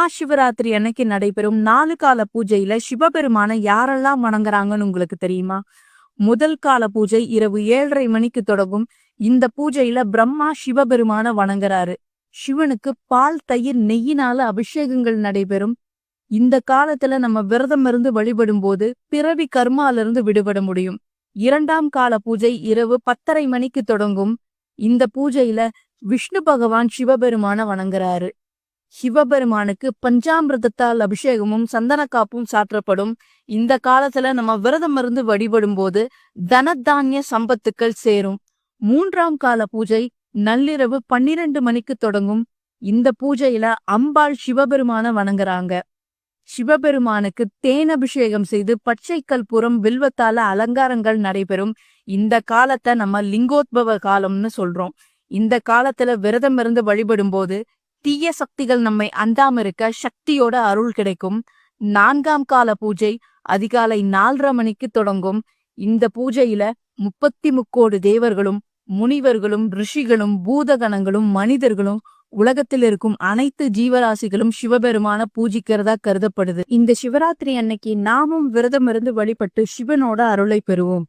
சிவராத்திரி அன்னைக்கு நடைபெறும் 4 கால பூஜையில சிவபெருமான யாரெல்லாம் வணங்குறாங்கன்னு உங்களுக்கு தெரியுமா? முதல் கால பூஜை இரவு 7:30 மணிக்கு தொடங்கும். இந்த பூஜையில பிரம்மா சிவபெருமான வணங்குறாரு. சிவனுக்கு பால், தயிர், நெய்யினால அபிஷேகங்கள் நடைபெறும். இந்த காலத்துல நம்ம விரதம் இருந்து வழிபடும் போது பிறவி கர்மால இருந்து விடுபட முடியும். 2ஆம் கால பூஜை இரவு 10:30 மணிக்கு தொடங்கும். இந்த பூஜையில விஷ்ணு பகவான் சிவபெருமான வணங்குறாரு. சிவபெருமானுக்கு பஞ்சாமிர்தத்தால் அபிஷேகமும் சந்தன காப்பும் சாற்றப்படும். இந்த காலத்துல நம்ம விரதம் இருந்து வழிபடும் போது தனதானிய சம்பத்துக்கள் சேரும். 3ஆம் கால பூஜை நள்ளிரவு 12 மணிக்கு தொடங்கும். இந்த பூஜையில அம்பாள் சிவபெருமான வணங்குறாங்க. சிவபெருமானுக்கு தேன் அபிஷேகம் செய்து பச்சை கற்பூரம் வில்வத்தால அலங்காரங்கள் நடைபெறும். இந்த காலத்தை நம்ம லிங்கோத்பவ காலம்னு சொல்றோம். இந்த காலத்துல விரதம் இருந்து வழிபடும் போது தீய சக்திகள் நம்மை அண்டாம இருக்க சக்தியோட அருள் கிடைக்கும். 4ஆம் கால பூஜை அதிகாலை 4:30 மணிக்கு தொடங்கும். இந்த பூஜையில 33 தேவர்களும் முனிவர்களும் ரிஷிகளும் பூதகணங்களும் மனிதர்களும் உலகத்தில் இருக்கும் அனைத்து ஜீவராசிகளும் சிவபெருமான பூஜிக்கிறதா கருதப்படுது. இந்த சிவராத்திரி அன்னைக்கு நாமும் விரதம் இருந்து வழிபட்டு சிவனோட அருளை பெறுவோம்.